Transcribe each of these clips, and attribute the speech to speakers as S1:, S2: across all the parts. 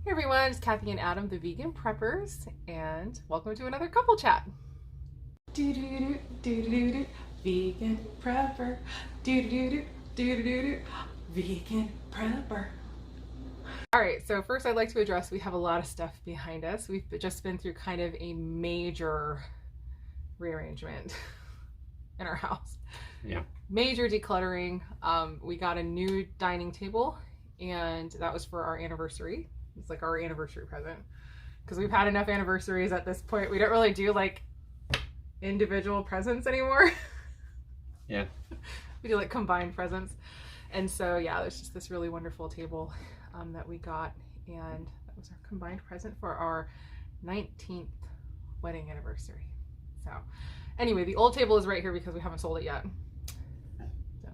S1: Hey everyone, it's Kathy and Adam, the vegan preppers, and welcome to another couple chat. Do-do-do, do-do-do, vegan prepper. Do-do-do, do-do-do, vegan prepper. All right, so first I'd like to address we have a lot of stuff behind us. We've just been through kind of a major rearrangement in our house.
S2: Yeah.
S1: Major decluttering. We got a new dining table, and that was for our anniversary. It's like our anniversary present because we've had enough anniversaries at this point. We don't really do like individual presents anymore.
S2: Yeah.
S1: We do like combined presents. And so yeah, there's just this really wonderful table that we got, and that was our combined present for our 19th wedding anniversary. So anyway, the old table is right here because we haven't sold it yet. So.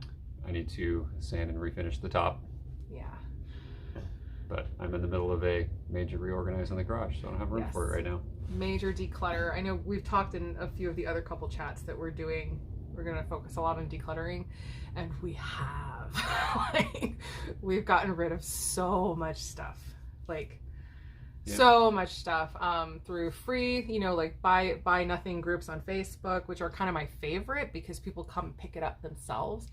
S2: I need to sand and refinish the top.
S1: Yeah.
S2: But I'm in the middle of a major reorganize in the garage, so I don't have room for it right now.
S1: Major declutter. I know we've talked in a few of the other couple chats that we're doing. We're going to focus a lot on decluttering, and we have. Like, we've gotten rid of so much stuff. Like, so much stuff through free, you know, like buy nothing groups on Facebook, which are kind of my favorite because people come and pick it up themselves.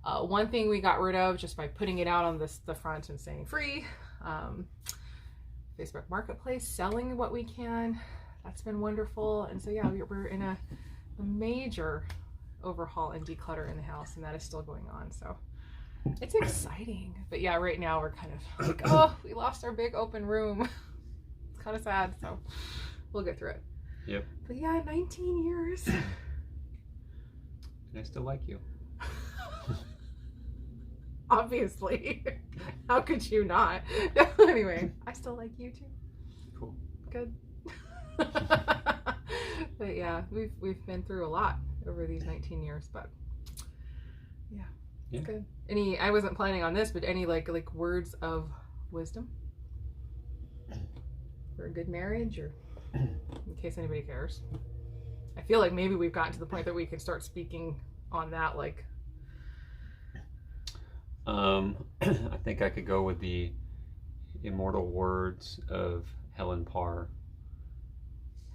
S1: One thing we got rid of just by putting it out on the front and saying free. Facebook Marketplace, selling what we can. That's been wonderful. And so yeah, we're in a major overhaul and declutter in the house, and that is still going on. So it's exciting. But yeah, right now we're kind of like, oh, we lost our big open room. It's kind of sad. So we'll get through it.
S2: Yep.
S1: But yeah, 19 years.
S2: And I still like you.
S1: Obviously. How could you not? Anyway, I still like you too.
S2: Cool.
S1: Good. But yeah, we've been through a lot over these 19 years, but yeah, it's good. I wasn't planning on this, but any like words of wisdom for a good marriage, or in case anybody cares? I feel like maybe we've gotten to the point that we can start speaking on that, like.
S2: I think I could go with the immortal words of Helen Parr.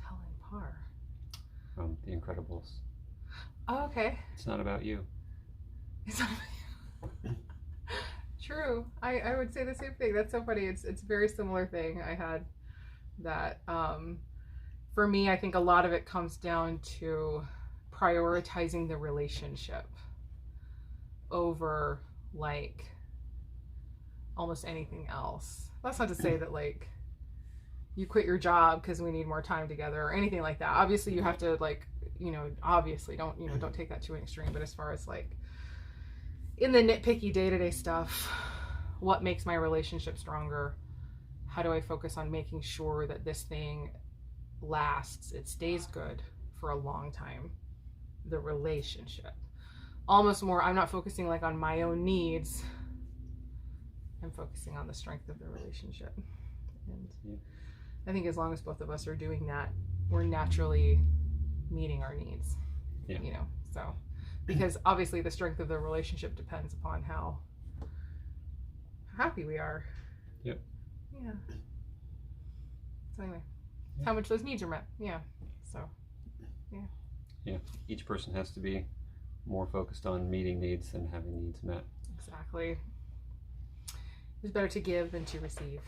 S1: Helen Parr.
S2: From The Incredibles.
S1: Oh, okay.
S2: It's not about you.
S1: It's not about you. True. I would say the same thing. That's so funny. It's a very similar thing. I had that. For me, I think a lot of it comes down to prioritizing the relationship over like almost anything else. That's not to say that like you quit your job because we need more time together or anything like that. Obviously you have to, like, you know, obviously don't take that to an extreme, but as far as like in the nitpicky day-to-day stuff, what makes my relationship stronger? How do I focus on making sure that this thing lasts, it stays good for a long time? The relationship. Almost more, I'm not focusing like on my own needs. I'm focusing on the strength of the relationship. And I think as long as both of us are doing that, we're naturally meeting our needs. Yeah. You know, so because obviously the strength of the relationship depends upon how happy we are.
S2: Yep.
S1: Yeah. So anyway, how much those needs are met. Yeah. So yeah.
S2: Yeah. Each person has to be more focused on meeting needs than having needs met.
S1: Exactly. It's better to give than to receive.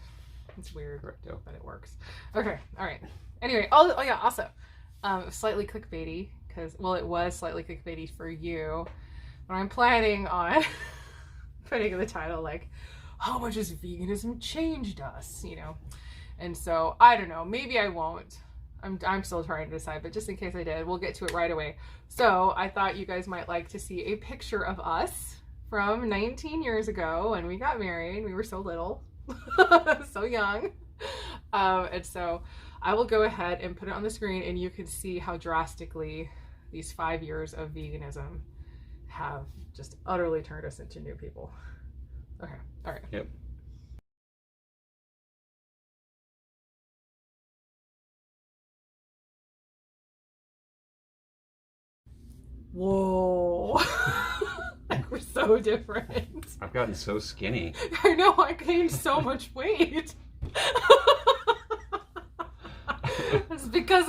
S1: It's weird,
S2: Correcto.
S1: But it works. Okay, all right. Anyway, oh yeah, also, slightly clickbaity, because, well, it was slightly clickbaity for you, but I'm planning on putting in the title, like, how much has veganism changed us, you know? And so, I don't know, maybe I won't. I'm still trying to decide, but just in case I did, we'll get to it right away. So I thought you guys might like to see a picture of us from 19 years ago when we got married. We were so little, so young. And so I will go ahead and put it on the screen, and you can see how drastically these 5 years of veganism have just utterly turned us into new people. Okay, all right.
S2: Yep.
S1: Whoa. Like, we're so different.
S2: I've gotten so skinny.
S1: I know, I gained so much weight.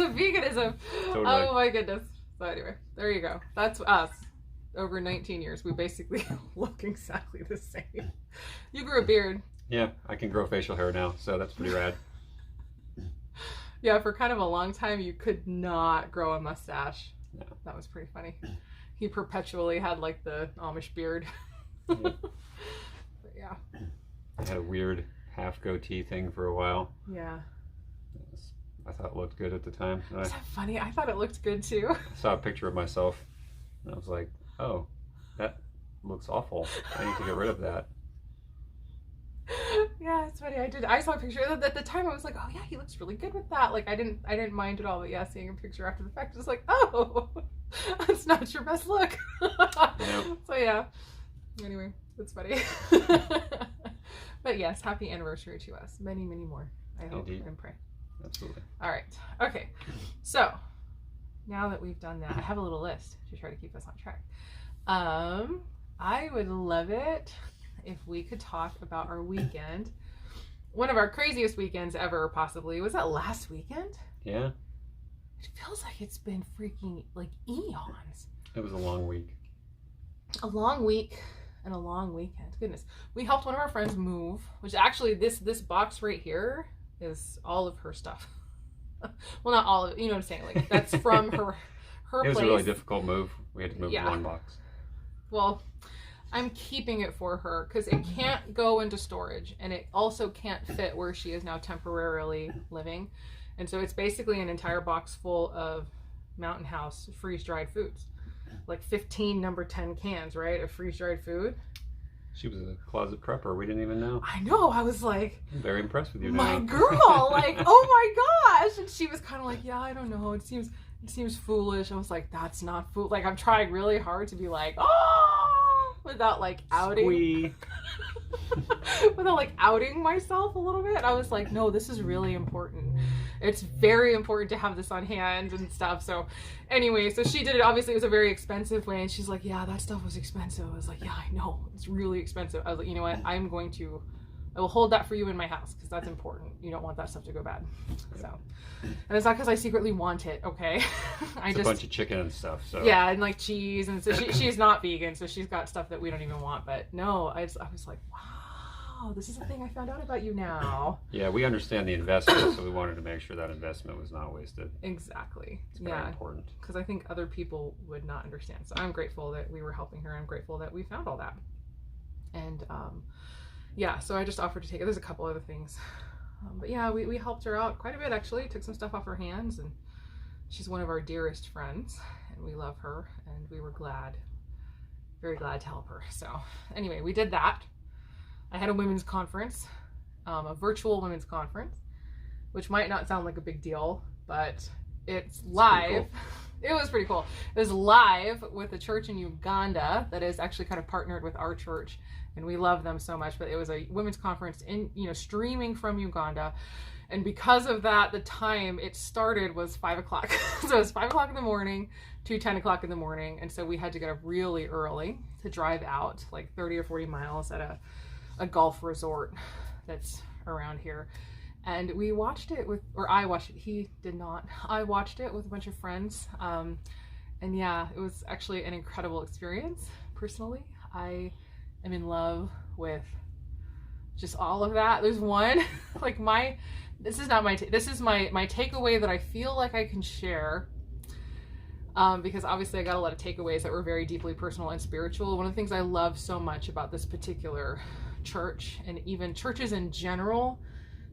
S1: of veganism.
S2: Totally.
S1: Oh my goodness. So anyway, there you go. That's us. Over 19 years, we basically look exactly the same. You grew a beard.
S2: Yeah, I can grow facial hair now, so that's pretty rad.
S1: Yeah, for kind of a long time, you could not grow a mustache.
S2: No.
S1: That was pretty funny. He perpetually had like the Amish beard.
S2: Yeah.
S1: But yeah.
S2: I had a weird half goatee thing for a while.
S1: Yeah.
S2: I thought it looked good at the time.
S1: Is that funny? I thought it looked good too.
S2: I saw a picture of myself, and I was like, oh, that looks awful. I need to get rid of that.
S1: Yeah, it's funny. I saw a picture at the time. I was like, oh yeah, he looks really good with that. Like I didn't mind at all. But yeah, seeing a picture after the fact, I was like, oh, that's not your best look.
S2: Nope.
S1: So yeah. Anyway, that's funny. But yes, happy anniversary to us. Many, many more. I hope and pray.
S2: Absolutely.
S1: All right. Okay. So now that we've done that, I have a little list to try to keep us on track. I would love it if we could talk about our weekend. One of our craziest weekends ever, possibly. Was that last weekend?
S2: Yeah.
S1: It feels like it's been freaking like eons.
S2: It was a long week.
S1: A long week and a long weekend. Goodness. We helped one of our friends move, which actually this box right here is all of her stuff. Well, not all of it, you know what I'm saying? Like that's from her
S2: It was
S1: place.
S2: a really difficult move. We had to move one box.
S1: Well, I'm keeping it for her because it can't go into storage, and it also can't fit where she is now temporarily living. And so it's basically an entire box full of Mountain House freeze-dried foods. Like 15 number 10 cans, right, of freeze-dried food.
S2: She was a closet prepper. We didn't even know.
S1: I know. I was like,
S2: I'm very impressed with you
S1: my
S2: now.
S1: girl, like, oh my gosh. And she was kind of like, yeah, I don't know. It seems foolish. I was like, that's not fool. Like, I'm trying really hard to be like, oh, without like outing. Without like outing myself a little bit. I was like, no, this is really important. It's very important to have this on hand and stuff. So anyway, so she did it. Obviously it was a very expensive way, and she's like, yeah, that stuff was expensive. I was like, yeah, I know, it's really expensive. I was like, you know what, I will hold that for you in my house because that's important. You don't want that stuff to go bad. So, and it's not because I secretly want it, okay?
S2: It's a bunch of chicken and stuff. So
S1: yeah, and like cheese, and so she's not vegan, so she's got stuff that we don't even want. But no, I was like, wow, this is a thing I found out about you now.
S2: Yeah, we understand the investment, so we wanted to make sure that investment was not wasted.
S1: Exactly.
S2: It's very important.
S1: Because I think other people would not understand. So I'm grateful that we were helping her. I'm grateful that we found all that. And yeah, so I just offered to take it. There's a couple other things. But yeah, we helped her out quite a bit, actually. Took some stuff off her hands, and she's one of our dearest friends, and we love her, and we were very glad to help her. So anyway, we did that. I had a women's conference, a virtual women's conference, which might not sound like a big deal, but it's live. Cool. It was pretty cool. It was live with a church in Uganda that is actually kind of partnered with our church, and we love them so much. But it was a women's conference streaming from Uganda, and because of that, the time it started was 5 o'clock. So it was 5 o'clock in the morning to 10 o'clock in the morning, and so we had to get up really early to drive out like 30 or 40 miles at a golf resort that's around here. And we watched it I watched it, he did not. I watched it with a bunch of friends. And yeah, it was actually an incredible experience. Personally, I am in love with just all of that. There's one, like this is my takeaway that I feel like I can share. Because obviously I got a lot of takeaways that were very deeply personal and spiritual. One of the things I love so much about this particular church, and even churches in general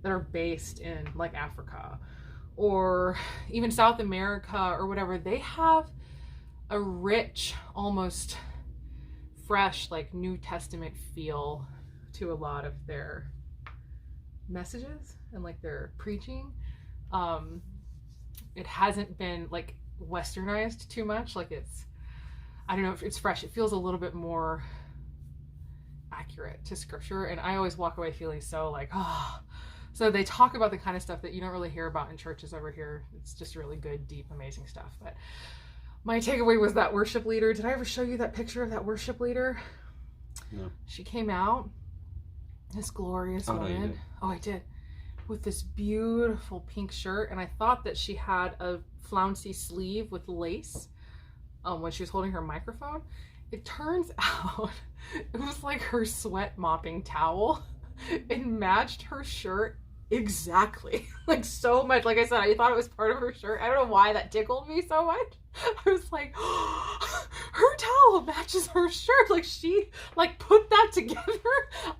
S1: that are based in like Africa or even South America or whatever, they have a rich, almost fresh, like New Testament feel to a lot of their messages and like their preaching. It hasn't been like westernized too much. Like I don't know if it's fresh. It feels a little bit more accurate to scripture, and I always walk away feeling so like, oh. So they talk about the kind of stuff that you don't really hear about in churches over here. It's just really good, deep, amazing stuff. But my takeaway was that worship leader. Did I ever show you that picture of that worship leader?
S2: No.
S1: She came out, this glorious woman.
S2: No, you did.
S1: Oh, I did. with this beautiful pink shirt, and I thought that she had a flouncy sleeve with lace when she was holding her microphone. It turns out it was like her sweat mopping towel. It matched her shirt exactly, like so much. Like I said, I thought it was part of her shirt. I don't know why that tickled me so much. I was like, oh, her towel matches her shirt. Like she like put that together.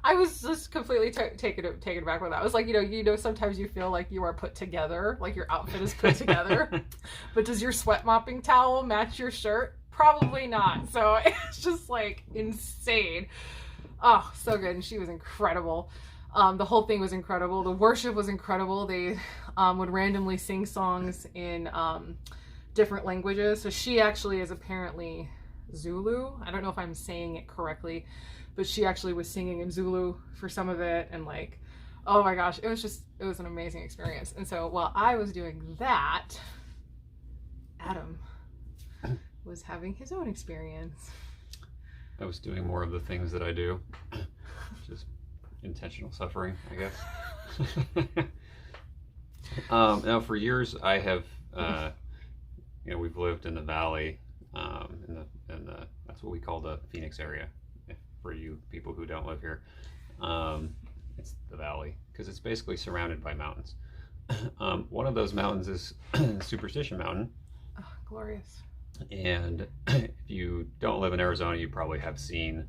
S1: I was just completely taken aback with that. I was like, you know, sometimes you feel like you are put together, like your outfit is put together, but does your sweat mopping towel match your shirt? Probably not. So it's just like insane. Oh, so good. And she was incredible. The whole thing was incredible. The worship was incredible. They would randomly sing songs in different languages. So she actually is apparently Zulu. I don't know if I'm saying it correctly, but she actually was singing in Zulu for some of it. And like, oh my gosh, it was an amazing experience. And so while I was doing that, Adam was having his own experience.
S2: I was doing more of the things that I do, just intentional suffering, I guess. Now, for years, I have, we've lived in the valley, in the that's what we call the Phoenix area. For you people who don't live here, it's the valley because it's basically surrounded by mountains. One of those mountains is Superstition Mountain.
S1: Oh, glorious.
S2: And if you don't live in Arizona, you probably have seen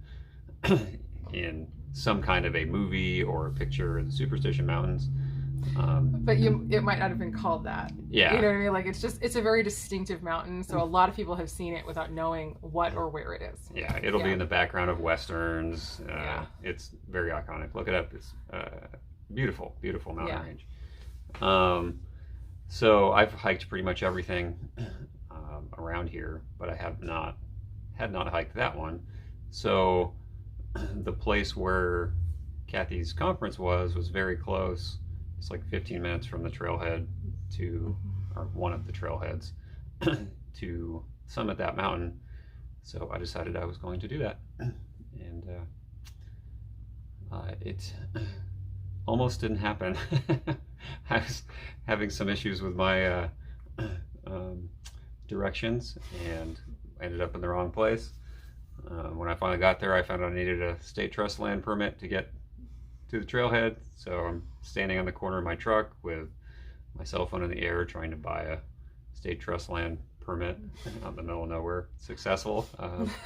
S2: in some kind of a movie or a picture the Superstition Mountains.
S1: But it might not have been called that.
S2: Yeah.
S1: You know what I mean? Like it's a very distinctive mountain, so a lot of people have seen it without knowing what or where it is.
S2: Yeah, it'll be in the background of Westerns. It's very iconic. Look it up. It's beautiful, beautiful mountain range. So I've hiked pretty much everything around here, but I had not hiked that one. So the place where Kathy's conference was very close. It's like 15 minutes from the trailhead or one of the trailheads to summit that mountain. So I decided I was going to do that, and it almost didn't happen. I was having some issues with my directions and ended up in the wrong place. When I finally got there, I found out I needed a state trust land permit to get to the trailhead. So I'm standing on the corner of my truck with my cell phone in the air trying to buy a state trust land permit out in the middle of nowhere. Successful.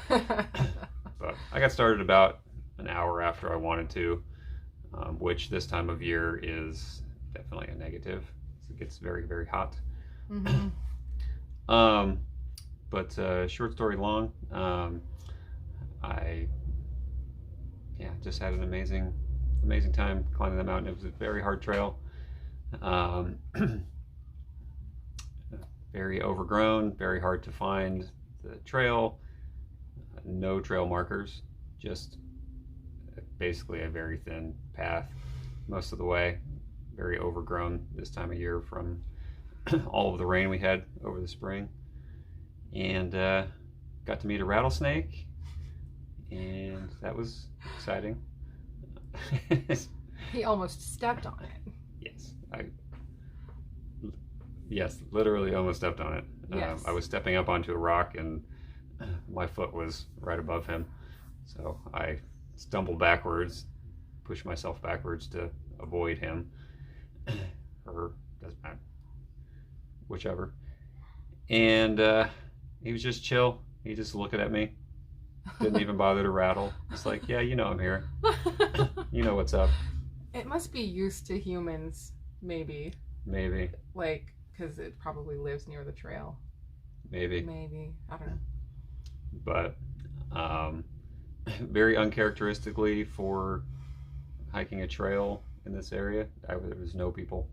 S2: But I got started about an hour after I wanted to, which this time of year is definitely a negative. It gets very, very hot.
S1: Mm-hmm.
S2: But short story long, I just had an amazing time climbing the mountain. It was a very hard trail, very overgrown, very hard to find the trail, no trail markers, just basically a very thin path most of the way, very overgrown this time of year from all of the rain we had over the spring. And got to meet a rattlesnake, and that was exciting.
S1: He almost stepped on it.
S2: Yes, literally almost stepped on it.
S1: Yes.
S2: I was stepping up onto a rock, and my foot was right above him. So I stumbled backwards, pushed myself backwards to avoid him. Or, doesn't matter. Whichever. And he was just chill. He just looking at me. Didn't even bother to rattle. It's like, yeah, you know I'm here. You know what's up.
S1: It must be used to humans, maybe.
S2: Maybe.
S1: Like, because it probably lives near the trail.
S2: Maybe.
S1: I don't know.
S2: But very uncharacteristically for hiking a trail in this area, there was no people.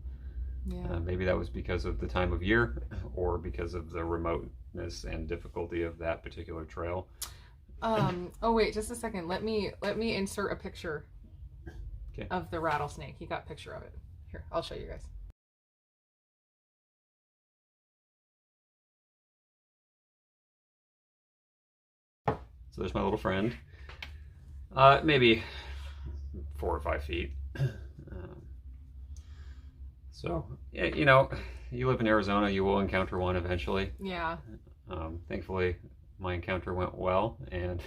S1: Yeah.
S2: Maybe that was because of the time of year, or because of the remoteness and difficulty of that particular trail.
S1: Oh wait, just a second. Let me insert a picture
S2: Okay.
S1: of the rattlesnake. He got a picture of it. Here, I'll show you guys.
S2: So there's my little friend. Maybe 4 or 5 feet. So, yeah, you know, you live in Arizona, you will encounter one eventually.
S1: Yeah.
S2: Thankfully, my encounter went well, and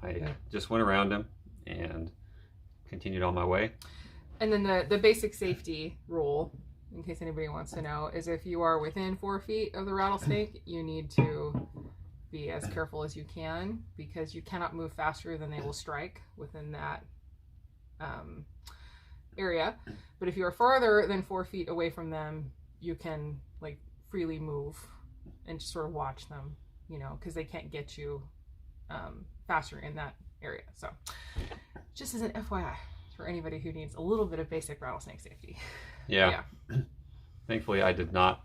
S2: I just went around him and continued on my way.
S1: And then the basic safety rule, in case anybody wants to know, is if you are within 4 feet of the rattlesnake, you need to be as careful as you can, because you cannot move faster than they will strike within that area. But if you are farther than 4 feet away from them, you can like freely move and just sort of watch them, you know, because they can't get you faster in that area. So just as an FYI for anybody who needs a little bit of basic rattlesnake safety.
S2: Yeah. Thankfully, I did not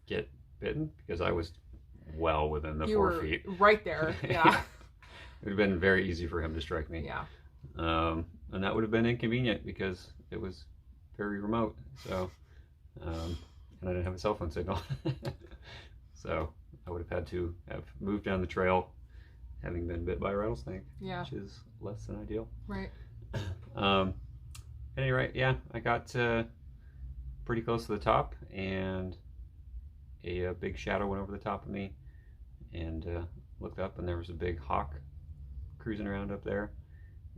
S2: get bitten because I was well within the 4 feet.
S1: Right there. Yeah.
S2: It would have been very easy for him to strike me.
S1: Yeah.
S2: And that would have been inconvenient because it was very remote. So, and I didn't have a cell phone signal. So I would have had to have moved down the trail having been bit by a rattlesnake.
S1: Yeah.
S2: Which is less than ideal.
S1: Right.
S2: At any rate, yeah, I got pretty close to the top, and a big shadow went over the top of me, and looked up, and there was a big hawk cruising around up there,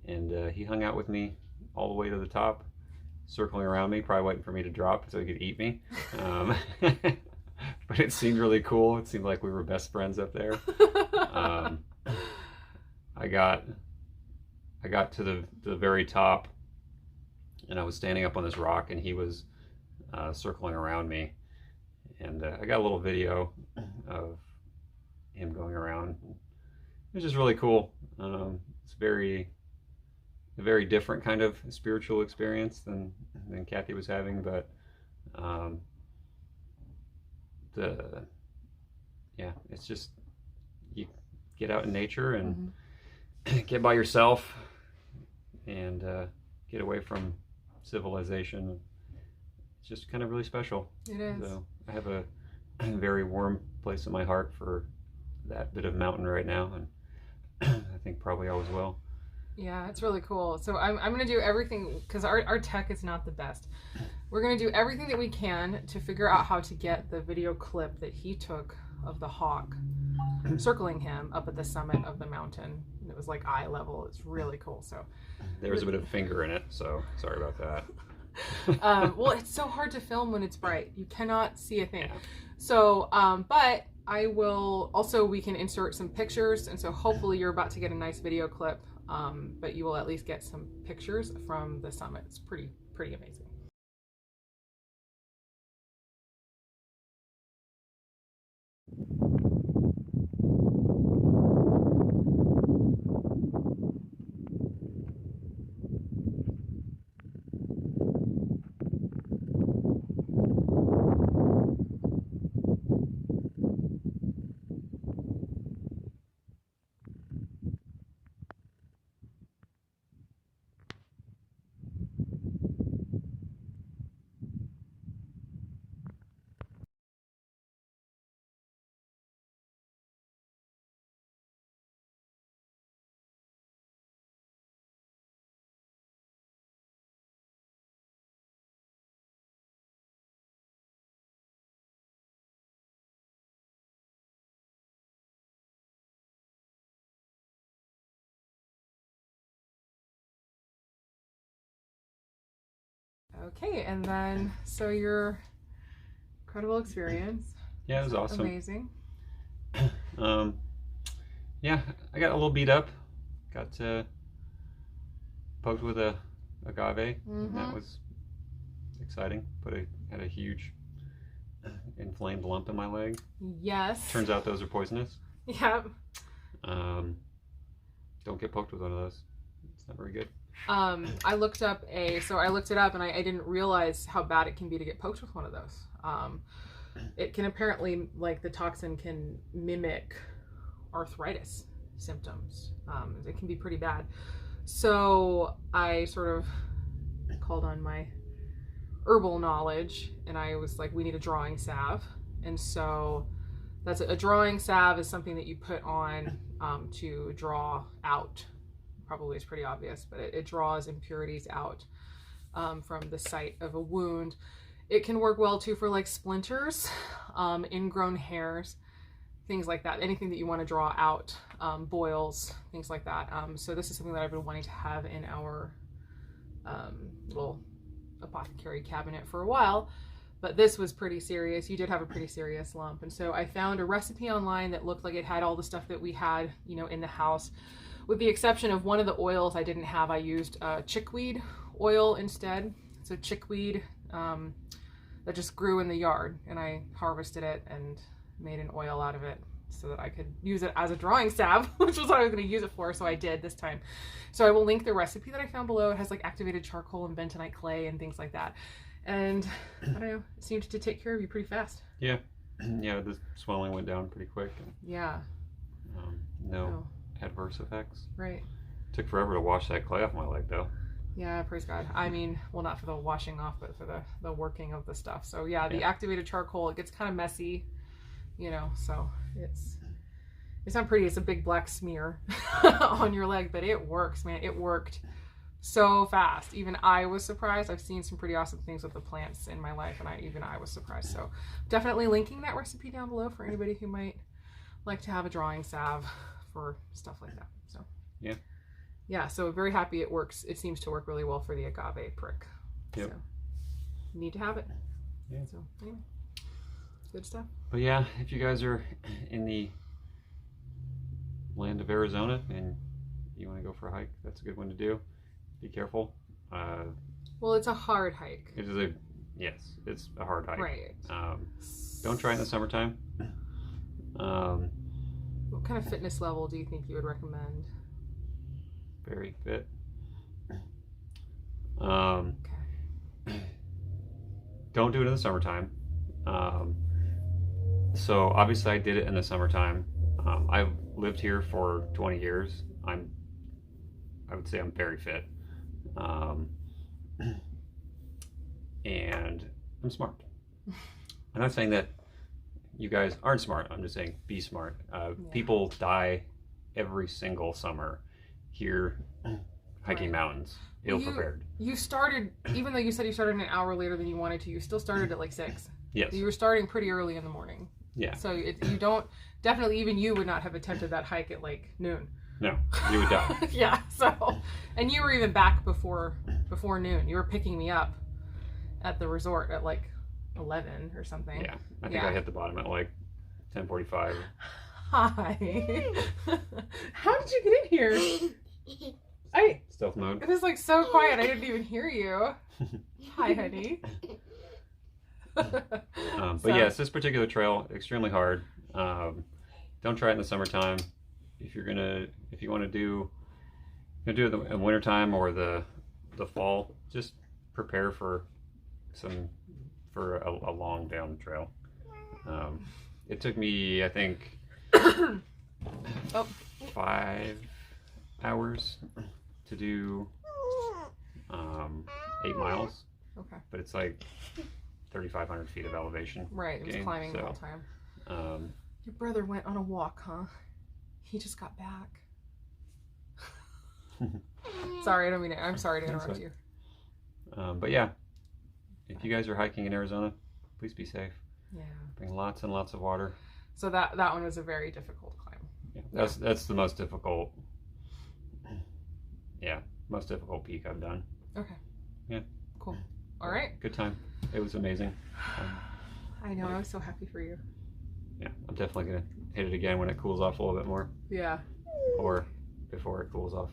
S2: and he hung out with me all the way to the top, circling around me, probably waiting for me to drop so he could eat me. But it seemed really cool. It seemed like we were best friends up there. I got to the very top, and I was standing up on this rock, and he was circling around me, and I got a little video of him going around. It was just really cool. It's a very different kind of spiritual experience than Kathy was having, but it's just, you get out in nature and get by yourself and get away from civilization. It's just kind of really special.
S1: It is.
S2: So I have a very warm place in my heart for that bit of mountain right now, and I think probably always will.
S1: Yeah, it's really cool. So I'm going to do everything, because our tech is not the best. We're going to do everything that we can to figure out how to get the video clip that he took of the hawk circling him up at the summit of the mountain. It was like eye level. It's really cool. So
S2: there was a bit of finger in it, so sorry about that.
S1: Well, it's so hard to film when it's bright. You cannot see a thing. Yeah. So, but I will also, we can insert some pictures, and so hopefully you're about to get a nice video clip, but you will at least get some pictures from the summit. It's pretty amazing. Okay, and then, so your incredible experience.
S2: Yeah, it was awesome.
S1: Amazing.
S2: Yeah, I got a little beat up. Got poked with a agave. And that was exciting, but I had a huge inflamed lump in my leg.
S1: Yes.
S2: Turns out those are poisonous.
S1: Yep.
S2: Don't get poked with one of those. It's not very good.
S1: I looked it up, and I didn't realize how bad it can be to get poked with one of those. It can apparently, like, the toxin can mimic arthritis symptoms. It can be pretty bad. So I sort of called on my herbal knowledge, and I was like, we need a drawing salve. And so that's a drawing salve is something that you put on to draw out. Probably is pretty obvious, but it draws impurities out from the site of a wound. It can work well too for like splinters, ingrown hairs, things like that. Anything that you want to draw out, boils, things like that. So this is something that I've been wanting to have in our little apothecary cabinet for a while. But this was pretty serious. You did have a pretty serious lump. And so I found a recipe online that looked like it had all the stuff that we had, you know, in the house. With the exception of one of the oils I didn't have, I used chickweed oil instead. So chickweed that just grew in the yard, and I harvested it and made an oil out of it so that I could use it as a drawing salve, which was what I was going to use it for. So I did this time. So I will link the recipe that I found below. It has like activated charcoal and bentonite clay and things like that. And I don't know, it seemed to take care of you pretty fast.
S2: Yeah. Yeah, the swelling went down pretty quick. And,
S1: yeah.
S2: No adverse effects.
S1: Right.
S2: Took forever to wash that clay off my leg, though.
S1: Yeah, praise God. I mean, well, not for the washing off, but for the working of the stuff. So yeah, the activated charcoal, it gets kind of messy, you know, so it's not pretty. It's a big black smear on your leg, but it works, man. It worked so fast. Even I was surprised. I've seen some pretty awesome things with the plants in my life, and I was surprised. So definitely linking that recipe down below for anybody who might like to have a drawing salve for stuff like that. So yeah, so very happy it works. It seems to work really well for the agave prick.
S2: Yep.
S1: So need to have it.
S2: Yeah.
S1: So anyway, good stuff.
S2: But yeah, if you guys are in the land of Arizona and you want to go for a hike, that's a good one to do. Be careful.
S1: Well, it's a hard hike.
S2: It is it's a hard hike.
S1: Right.
S2: Don't try it in the summertime.
S1: What kind of fitness level do you think you would recommend?
S2: Very fit.
S1: Okay.
S2: Don't do it in the summertime. So obviously I did it in the summertime. I've lived here for 20 years. I would say I'm very fit. And I'm smart. I'm not saying that you guys aren't smart. I'm just saying be smart. People die every single summer here hiking mountains, ill prepared.
S1: You started, even though you said you started an hour later than you wanted to, you still started at like 6.
S2: Yes.
S1: You were starting pretty early in the morning.
S2: Yeah.
S1: So you don't, definitely even you would not have attempted that hike at like noon.
S2: No, you would die.
S1: Yeah, so, and you were even back before noon. You were picking me up at the resort at like 11 or something.
S2: Yeah, I think I hit the bottom at like 10:45.
S1: Hi. How did you get in here?
S2: Stealth mode.
S1: It was like so quiet, I didn't even hear you. Hi, honey.
S2: But yes, this particular trail, extremely hard. Don't try it in the summertime. If you want to do it in the wintertime or the fall, just prepare for a long down trail. It took me, I think, 5 hours to do 8 miles.
S1: Okay.
S2: But it's like 3,500 feet of elevation.
S1: Right, it was climbing the whole time. Your brother went on a walk, huh? He just got back. Sorry, I'm sorry to interrupt you.
S2: But yeah, if you guys are hiking in Arizona, please be safe.
S1: Yeah.
S2: Bring lots and lots of water.
S1: So that one was a very difficult climb.
S2: Yeah, that's the most difficult. Yeah, most difficult peak I've done.
S1: Okay.
S2: Yeah.
S1: Cool. All right.
S2: Good time. It was amazing.
S1: I know. I was so happy for you.
S2: Yeah, I'm definitely gonna hit it again when it cools off a little bit more.
S1: Yeah.
S2: Or before it cools off.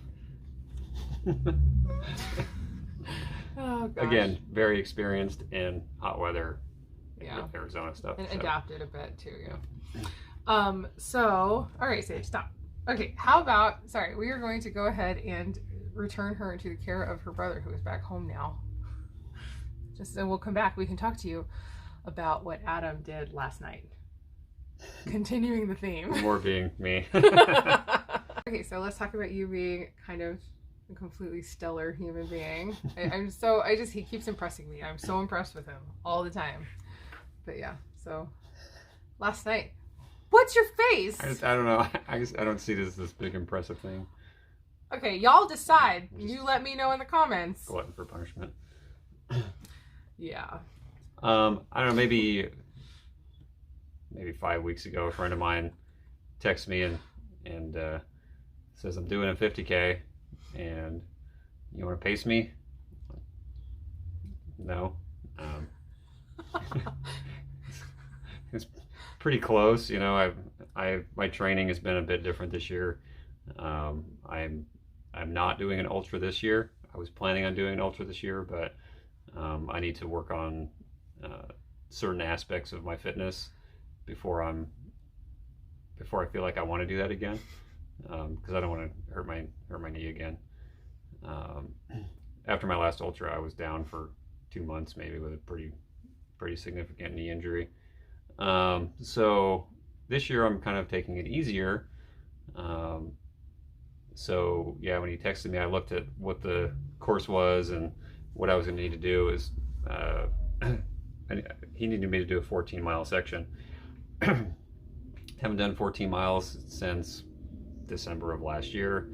S1: Oh, gosh.
S2: Again, very experienced in hot weather.
S1: Yeah.
S2: With Arizona stuff.
S1: And adapted a bit too. Yeah. So, all right, Sage, stop. Okay, how about? Sorry, we are going to go ahead and return her into the care of her brother, who is back home now. And we'll come back. We can talk to you about what Adam did last night. Continuing the theme.
S2: More being me.
S1: Okay, so let's talk about you being kind of a completely stellar human being. He keeps impressing me. I'm so impressed with him all the time. But yeah, so last night. What's your face?
S2: I don't know. I don't see this big impressive thing.
S1: Okay, y'all decide. You let me know in the comments.
S2: Glutton for punishment.
S1: Yeah.
S2: I don't know, maybe 5 weeks ago, a friend of mine texts me and says, I'm doing a 50K and you want to pace me? No. It's pretty close, you know. My training has been a bit different this year. I'm not doing an ultra this year. I was planning on doing an ultra this year, but I need to work on certain aspects of my fitness before I feel like I want to do that again, because I don't want to hurt my knee again. After my last ultra, I was down for 2 months maybe with a pretty significant knee injury. So this year I'm kind of taking it easier. So yeah, when he texted me, I looked at what the course was and what I was going to need to do is he needed me to do a 14-mile section. Haven't done 14 miles since December of last year.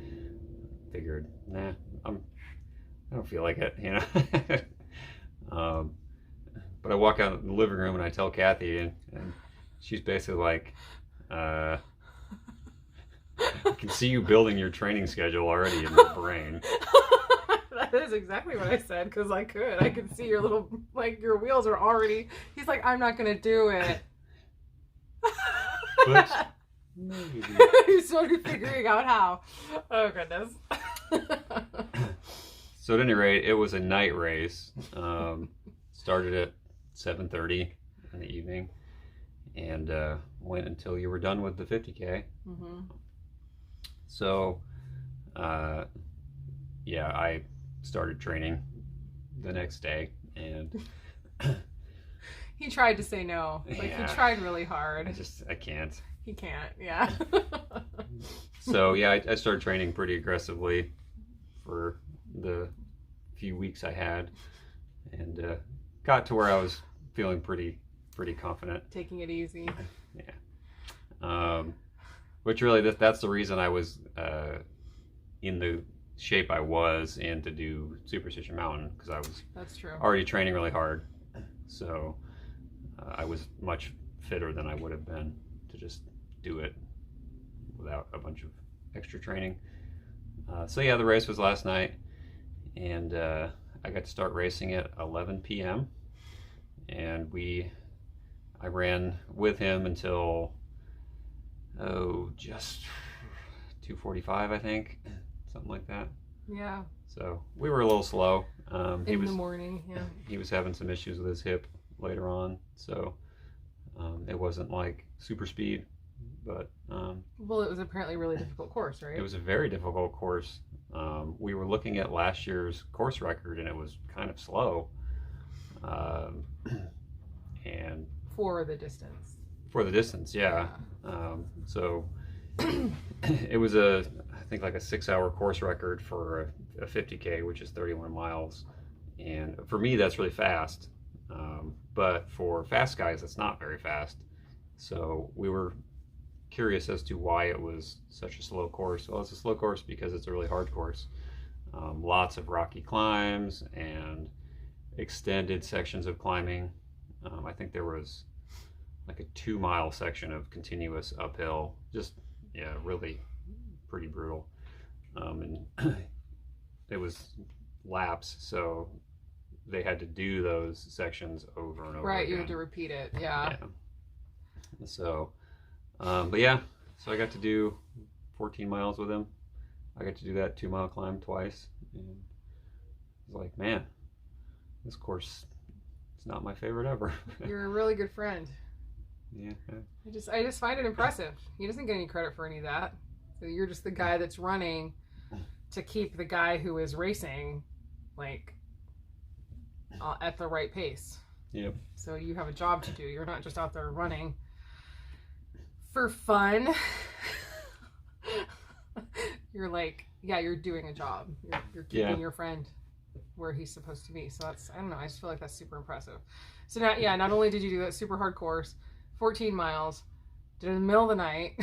S2: Figured, nah, I don't feel like it, you know. But I walk out in the living room and I tell Kathy, and she's basically like, I can see you building your training schedule already in your brain.
S1: That is exactly what I said, because I could see your little, like, your wheels are already, he's like, I'm not going to do it.
S2: But maybe.
S1: He's sort of figuring out how. Oh, goodness.
S2: So at any rate, it was a night race. Started at 7:30 in the evening and went until you were done with the 50K.
S1: Mm-hmm.
S2: So, yeah, I started training the next day, and
S1: he tried to say no. Like,
S2: yeah,
S1: he tried really hard.
S2: I can't.
S1: He can't, yeah.
S2: So, yeah, I started training pretty aggressively for the few weeks I had, and got to where I was feeling pretty confident.
S1: Taking it easy.
S2: Yeah. Which really, that's the reason I was in the shape I was in to do Superstition Mountain, because I was
S1: That's true.
S2: already training really hard. So I was much fitter than I would have been to just do it without a bunch of extra training. So yeah, the race was last night, and I got to start racing at 11 p.m. and I ran with him until just 2:45, I think, something like that.
S1: Yeah.
S2: So we were a little slow.
S1: In the morning, yeah.
S2: He was having some issues with his hip later on, so it wasn't like super speed, but
S1: well, it was apparently a really difficult course, right?
S2: it was a very difficult course. We were looking at last year's course record, and it was kind of slow. And
S1: for the distance.
S2: For the distance, yeah. So it was I think like a 6-hour course record for a 50K, which is 31 miles. And for me, that's really fast. But for fast guys, that's not very fast. So we were curious as to why it was such a slow course. Well, it's a slow course because it's a really hard course. Lots of rocky climbs and extended sections of climbing. I think there was like a 2-mile section of continuous uphill. Just, yeah, really pretty brutal. And it was laps, so they had to do those sections over and over
S1: Right,
S2: again.
S1: you had to repeat it, yeah.
S2: So, but yeah, so I got to do 14 miles with him. I got to do that 2-mile climb twice. And I was like, man, this course is not my favorite ever.
S1: You're a really good friend.
S2: Yeah.
S1: I just find it impressive. He doesn't get any credit for any of that. So you're just the guy that's running to keep the guy who is racing, like, at the right pace.
S2: Yep.
S1: So you have a job to do. You're not just out there running for fun. You're like, yeah, you're doing a job. You're keeping your friend where he's supposed to be. So that's, I don't know, I just feel like that's super impressive. So now, yeah, not only did you do that super hard course, 14 miles, did it in the middle of the night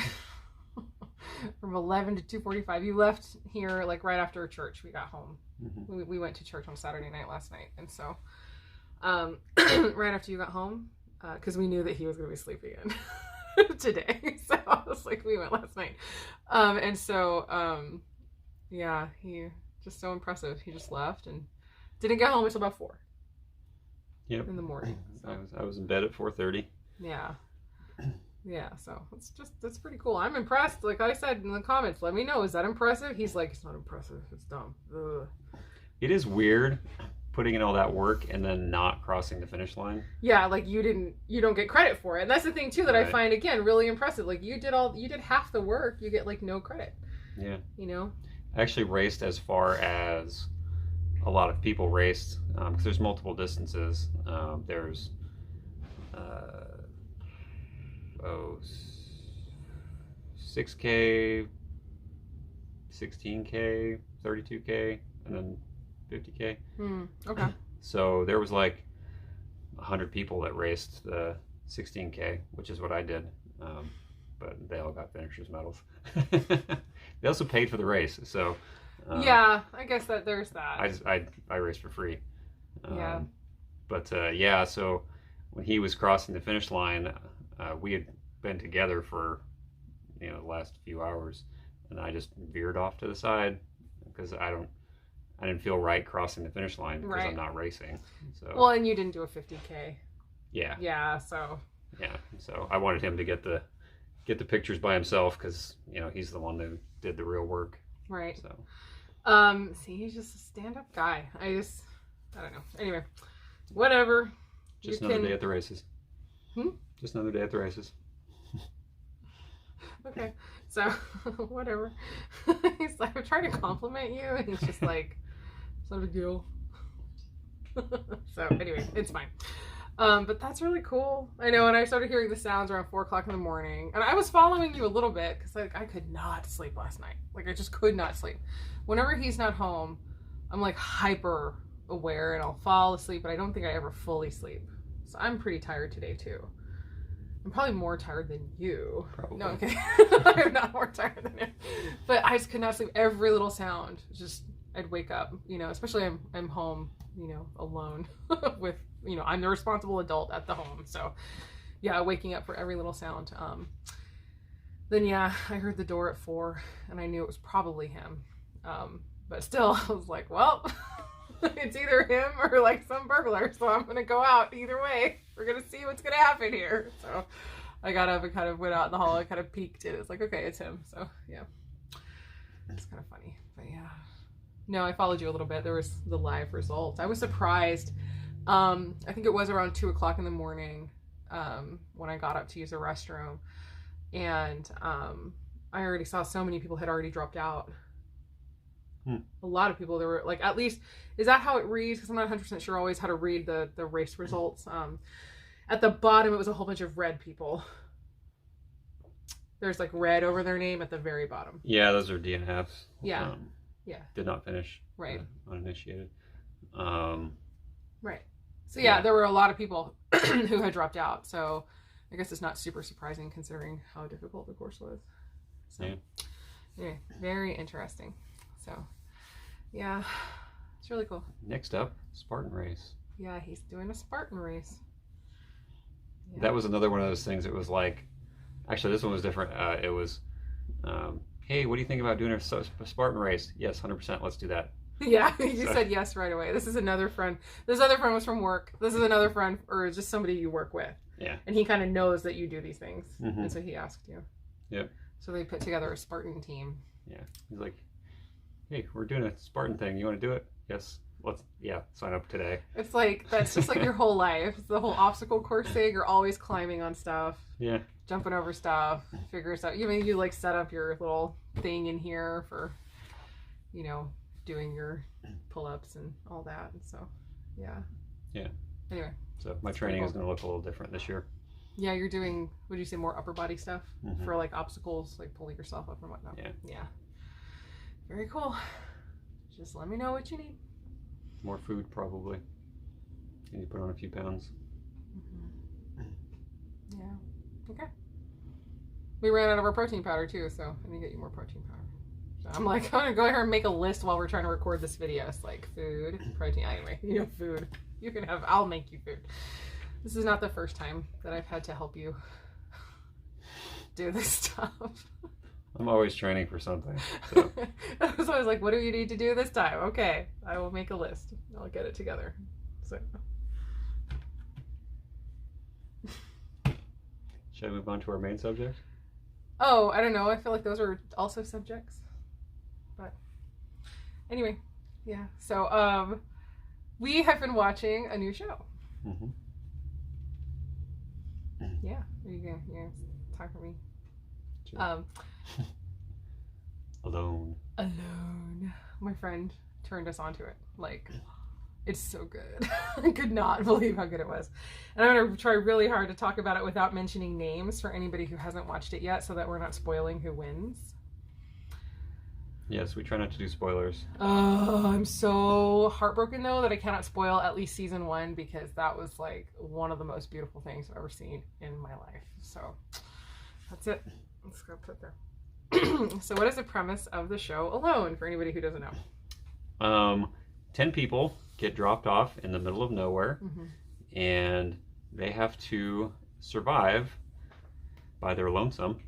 S1: from 11 to 2:45. You left here like right after church. We got home. Mm-hmm. We went to church on Saturday night last night. And so Right after you got home, because we knew that he was going to be sleeping in today. So I was like, we went last night. And so, yeah, he just so impressive. He just left and didn't get home until about 4.
S2: Yep.
S1: In the morning. So.
S2: I was in bed at 4:30.
S1: Yeah. Yeah, so that's pretty cool. I'm impressed. Like I said in the comments, let me know, is that impressive? He's like, it's not impressive. It's dumb. Ugh.
S2: It is weird putting in all that work and then not crossing the finish line.
S1: Yeah, like you don't get credit for it. And that's the thing too that I find, again, really impressive. Like you did half the work, you get like no credit.
S2: Yeah.
S1: You know? I
S2: actually raced as far as a lot of people raced, because there's multiple distances. There's 6K, 16K, 32K, and then 50K.
S1: Okay.
S2: So there was like 100 people that raced the 16K, which is what I did. But they all got finishers medals. They also paid for the race, so
S1: yeah, I guess that there's that.
S2: I raced for free.
S1: Yeah.
S2: But yeah, so when he was crossing the finish line, we had been together for the last few hours, and I just veered off to the side because I didn't feel right crossing the finish line because I'm not racing. So
S1: well, and you didn't do a 50K.
S2: Yeah.
S1: Yeah. So. Yeah.
S2: So I wanted him to get the pictures by himself because he's the one that did the real work.
S1: Right.
S2: So.
S1: See, he's just a stand-up guy. I don't know. Anyway, whatever.
S2: Just another day at the races. Just another day at the races.
S1: Okay, so whatever. He's like, I'm trying to compliment you, and he's just like, it's not a big deal. So anyway, it's fine. But that's really cool. I know, and I started hearing the sounds around 4 o'clock in the morning, and I was following you a little bit because I could not sleep last night. Like I just could not sleep. Whenever he's not home, I'm like hyper aware, and I'll fall asleep, but I don't think I ever fully sleep. So I'm pretty tired today too. I'm probably more tired than you.
S2: Probably.
S1: No, I'm kidding. I'm not more tired than you. But I just could not sleep. Every little sound, just I'd wake up. Especially I'm home. Alone with I'm the responsible adult at the home. So yeah, waking up for every little sound. Then yeah, I heard the door at 4, and I knew it was probably him. But still, I was like, well. It's either him or like some burglar, so I'm gonna go out either way. We're gonna see what's gonna happen here. So I got up and kind of went out in the hall and kind of peeked, and it's like, okay, it's him. So yeah, it's kind of funny, but yeah. No, I followed you a little bit. There was the live results. I was surprised. I think it was around 2 o'clock in the morning when I got up to use the restroom, and I already saw so many people had already dropped out. A lot of people, there were like, at least, is that how it reads? Because I'm not 100% sure always how to read the race results. At the bottom, it was a whole bunch of red people. There's like red over their name at the very bottom.
S2: Yeah, those are DNFs.
S1: Yeah. Yeah.
S2: Did not finish.
S1: Right.
S2: Uninitiated.
S1: Right. So yeah, there were a lot of people who had dropped out. So I guess it's not super surprising considering how difficult the course was. So anyway, very interesting. So yeah, it's really cool.
S2: Next up, Spartan race.
S1: Yeah, he's doing a Spartan race. Yeah.
S2: That was another one of those things. It was like, actually, this one was different. It was, hey, what do you think about doing a Spartan race? Yes, 100%. Let's do that.
S1: Yeah, you said yes right away. This is another friend. This other friend was from work. This is another friend, or just somebody you work with.
S2: Yeah.
S1: And he kind of knows that you do these things, and so he asked you.
S2: Yep.
S1: So they put together a Spartan team.
S2: Yeah. He's like, hey, we're doing a Spartan thing. You want to do it? Yes. Let's sign up today.
S1: It's like, that's just like your whole life. It's the whole obstacle course thing. You're always climbing on stuff.
S2: Yeah.
S1: Jumping over stuff. Figure stuff. You like set up your little thing in here for, doing your pull-ups and all that. And so, yeah.
S2: Yeah.
S1: Anyway.
S2: So my training is going to look a little different this year.
S1: Yeah, you're doing, would you say, more upper body stuff for like obstacles, like pulling yourself up and whatnot.
S2: Yeah.
S1: Yeah. Very cool. Just let me know what you need.
S2: More food, probably. And you put on a few pounds.
S1: Yeah. Okay. We ran out of our protein powder too, so I need to get you more protein powder. So I'm like, I'm gonna go ahead and make a list while we're trying to record this video. It's like food, protein. Anyway, food. You can have, I'll make you food. This is not the first time that I've had to help you do this stuff.
S2: I'm always training for something. So.
S1: I was always like, what do you need to do this time? Okay, I will make a list. I'll get it together. So.
S2: Should I move on to our main subject?
S1: Oh, I don't know. I feel like those are also subjects. But anyway, yeah. So we have been watching a new show.
S2: Mm-hmm.
S1: Yeah. Are you gonna talk for me?
S2: Sure. Alone.
S1: My friend turned us onto it. Like, it's so good. I could not believe how good it was. And I'm going to try really hard to talk about it without mentioning names for anybody who hasn't watched it yet so that we're not spoiling who wins.
S2: Yes, we try not to do spoilers.
S1: Oh, I'm so heartbroken though that I cannot spoil at least season 1 because that was like one of the most beautiful things I've ever seen in my life. So that's it. Let's go put there. So what is the premise of the show Alone for anybody who doesn't know?
S2: 10 people get dropped off in the middle of nowhere,
S1: Mm-hmm.
S2: and they have to survive by their lonesome,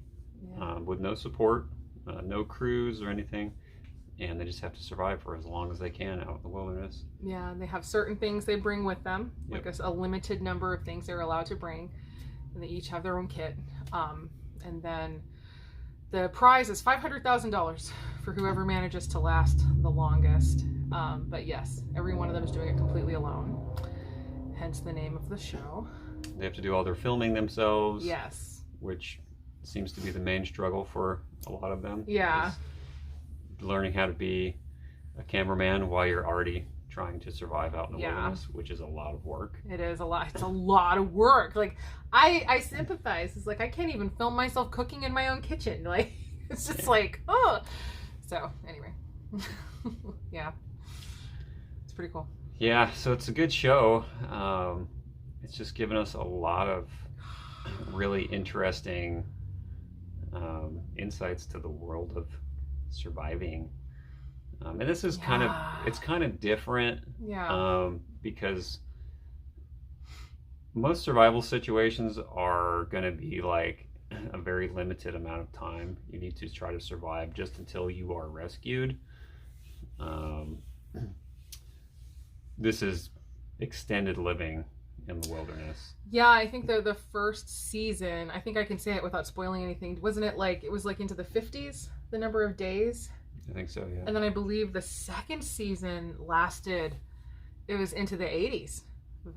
S2: with no support, no crews or anything, and they just have to survive for as long as they can out in the wilderness.
S1: Yeah, and they have certain things they bring with them, like a limited number of things they're allowed to bring, and they each have their own kit. And then the prize is $500,000 for whoever manages to last the longest. But yes, every one of them is doing it completely alone. Hence the name of the show.
S2: They have to do all their filming themselves.
S1: Yes.
S2: Which seems to be the main struggle for a lot of them.
S1: Yeah.
S2: Learning how to be a cameraman while you're already trying to survive out in the wilderness, which is a lot of work.
S1: It is a lot. It's a lot of work. Like, I sympathize. It's like, I can't even film myself cooking in my own kitchen. Like, it's just like, oh. So, anyway. Yeah. It's pretty cool.
S2: Yeah, so it's a good show. It's just given us a lot of really interesting insights to the world of surviving. And this is kind of different.
S1: Yeah.
S2: Because most survival situations are going to be like a very limited amount of time. You need to try to survive just until you are rescued. This is extended living in the wilderness.
S1: Yeah, I think the first season, I think I can say it without spoiling anything. Wasn't it like, it was like into the 50s, the number of days?
S2: I think so, yeah.
S1: And then I believe the second season lasted, it was into the 80s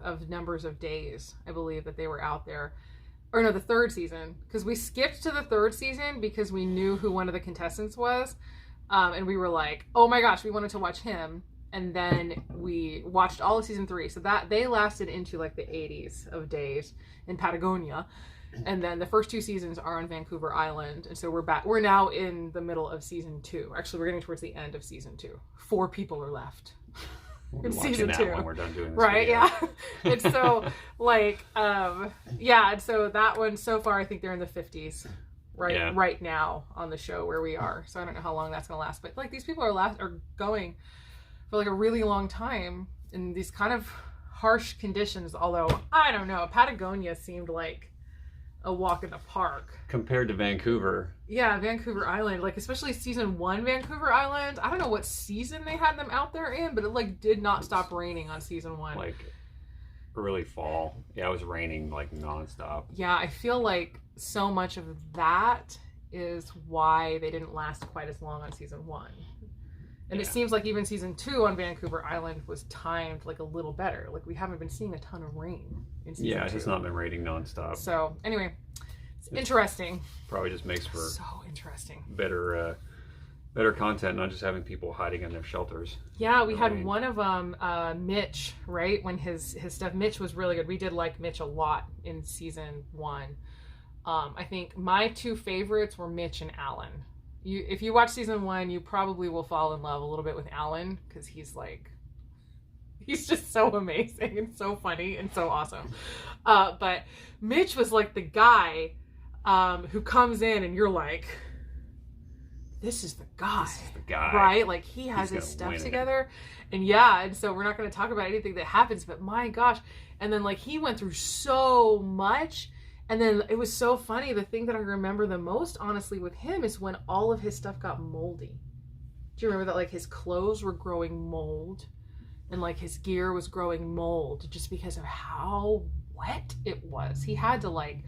S1: of numbers of days, I believe, that they were out there. Or no, the third season. Because we skipped to the third season because we knew who one of the contestants was. And we were like, oh my gosh, we wanted to watch him. And then we watched all of season 3. So that they lasted into like the 80s of days in Patagonia. And then the first 2 seasons are on Vancouver Island. And so we're back. We're now in the middle of season 2. Actually, we're getting towards the end of season 2. 4 people are left.
S2: We'll be watching that when we're done doing this
S1: right,
S2: video.
S1: yeah. It's so like, yeah. And so that one, so far, I think they're in the 50s. Right now on the show where we are. So I don't know how long that's going to last. But like these people are going for like a really long time in these kind of harsh conditions. Although, I don't know, Patagonia seemed like a walk in the park.
S2: Compared to Vancouver.
S1: Yeah, Vancouver Island. Like, especially season 1 Vancouver Island. I don't know what season they had them out there in, but it like did not stop raining on season 1.
S2: Like early fall. Yeah, it was raining like nonstop.
S1: Yeah, I feel like so much of that is why they didn't last quite as long on season 1. And it seems like even season 2 on Vancouver Island was timed like a little better. Like we haven't been seeing a ton of rain in season 2.
S2: Yeah, it's not been raining nonstop.
S1: So anyway, it's interesting.
S2: Probably just makes for
S1: so interesting.
S2: Better content, not just having people hiding in their shelters.
S1: Yeah, we had one of them, Mitch, right? When his stuff, Mitch was really good. We did like Mitch a lot in season 1. I think my 2 favorites were Mitch and Alan. If you watch season 1, you probably will fall in love a little bit with Alan because he's just so amazing and so funny and so awesome. But Mitch was like the guy who comes in and you're like, this is the guy.
S2: This is the guy.
S1: Right? Like, he has his stuff together. And so we're not going to talk about anything that happens, but my gosh. And then, like, he went through so much. And then it was so funny. The thing that I remember the most, honestly, with him is when all of his stuff got moldy. Do you remember that, like, his clothes were growing mold and, like, his gear was growing mold just because of how wet it was? He had to, like,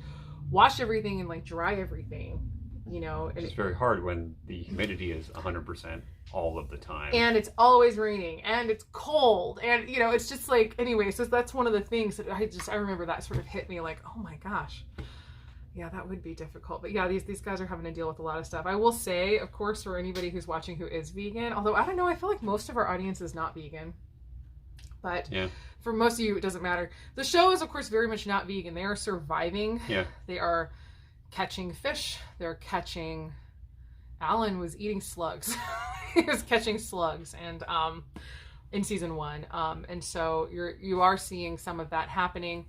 S1: wash everything and, like, dry everything, you know. And
S2: it's very hard when the humidity is 100% all of the time.
S1: And it's always raining and it's cold and, you know, it's just like, anyway, so that's one of the things that I remember that sort of hit me like, oh my gosh. Yeah, that would be difficult. But yeah, these guys are having to deal with a lot of stuff. I will say, of course, for anybody who's watching who is vegan, although I don't know, I feel like most of our audience is not vegan. But yeah, for most of you, it doesn't matter. The show is, of course, very much not vegan. They are surviving.
S2: Yeah.
S1: They are catching fish. They're catching... Alan was eating slugs. He was catching slugs and in season 1. And so you are seeing some of that happening.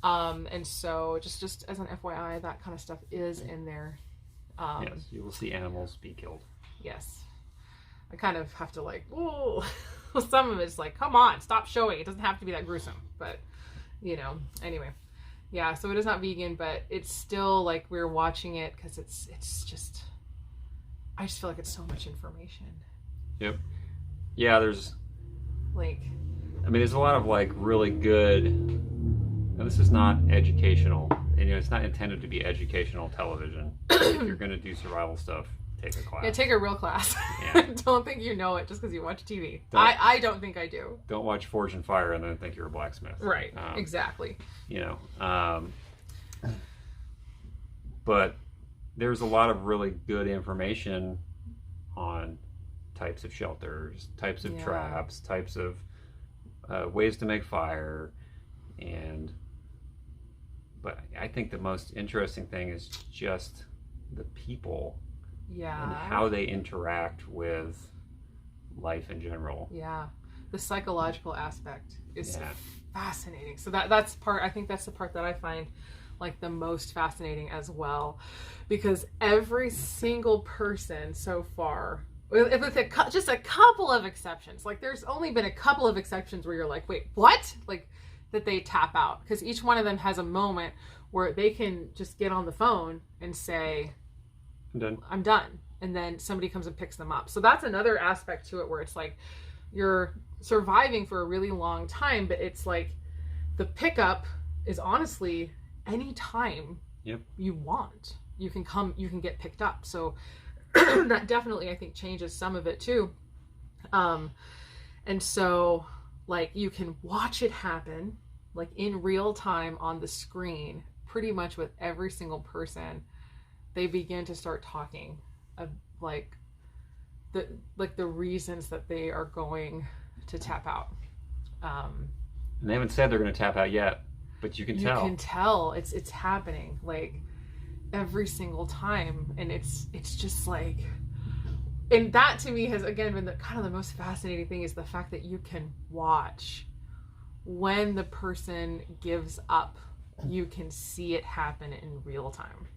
S1: And so just as an FYI, that kind of stuff is in there.
S2: Yes, you will see animals be killed.
S1: Yes. I kind of have to like, whoa. Some of it's like, come on, stop showing. It doesn't have to be that gruesome. But, you know, anyway. Yeah, so it is not vegan, but it's still like we're watching it because it's just... I just feel like it's so much information.
S2: Yep. Yeah, there's...
S1: Like...
S2: I mean, there's a lot of, like, really good... Now, this is not educational. And, you know, it's not intended to be educational television. If you're going to do survival stuff, take a class.
S1: Yeah, take a real class.
S2: Yeah.
S1: Don't think you know it just because you watch TV. I don't think I do.
S2: Don't watch Forge and Fire and then think you're a blacksmith.
S1: Right. Exactly.
S2: You know. But... there's a lot of really good information on types of shelters, types of traps, types of ways to make fire. But I think the most interesting thing is just the people and how they interact with life in general.
S1: Yeah. The psychological aspect is fascinating. So that's part, I think that's the part that I find like the most fascinating as well, because every single person so far, with just a couple of exceptions, like there's only been a couple of exceptions where you're like, wait, what? Like that they tap out, because each one of them has a moment where they can just get on the phone and say, I'm done. And then somebody comes and picks them up. So that's another aspect to it where it's like you're surviving for a really long time, but it's like the pickup is honestly anytime you want, you can get picked up. So that definitely, I think, changes some of it too. And so like you can watch it happen like in real time on the screen, pretty much with every single person. They begin to start talking of like the reasons that they are going to tap out.
S2: And they haven't said they're going to tap out yet. But you can tell.
S1: You can tell it's happening like every single time, and it's just like, and that to me has again been the kind of the most fascinating thing is the fact that you can watch when the person gives up. You can see it happen in real time.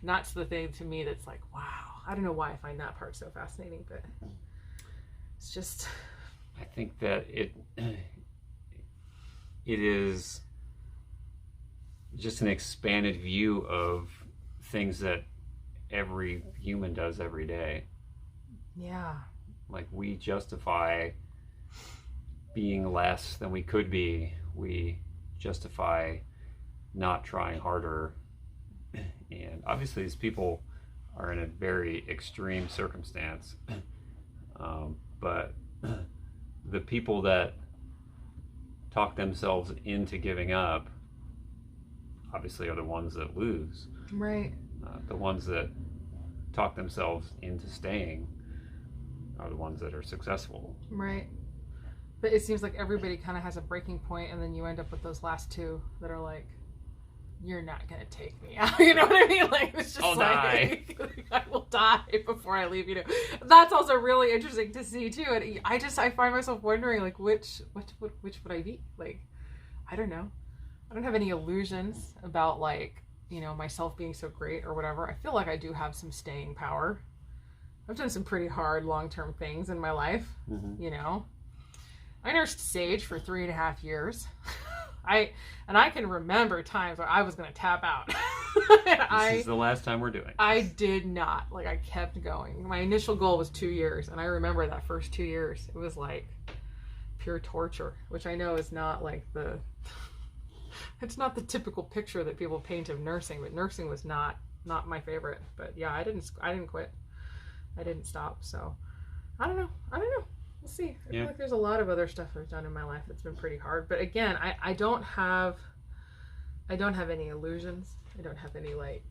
S1: And that's the thing to me that's like, wow. I don't know why I find that part so fascinating, but it's just.
S2: I think that it is just an expanded view of things that every human does every day.
S1: Yeah.
S2: Like we justify being less than we could be. We justify not trying harder. And obviously these people are in a very extreme circumstance. But the people that talk themselves into giving up obviously are the ones that lose.
S1: Right.
S2: The ones that talk themselves into staying are the ones that are successful.
S1: Right. But it seems like everybody kind of has a breaking point, and then you end up with those last two that are like, you're not going to take me out. You know what I mean? Like, it's just
S2: die.
S1: I will die before I leave, you know. That's also really interesting to see too. And I find myself wondering, like, which would I be? Like, I don't know. I don't have any illusions about, like, you know, myself being so great or whatever. I feel like I do have some staying power. I've done some pretty hard long-term things in my life. You know, I nursed Sage for 3.5 years. I can remember times where I was going to tap out.
S2: This is the last time we're doing.
S1: I did not. Like, I kept going. My initial goal was 2 years, and I remember that first 2 years. It was like pure torture, which I know is not like it's not the typical picture that people paint of nursing, but nursing was not my favorite. But yeah, I didn't quit. I didn't stop. So I don't know. We'll see. I feel like there's a lot of other stuff I've done in my life that's been pretty hard. But again, I don't have any illusions. I don't have any like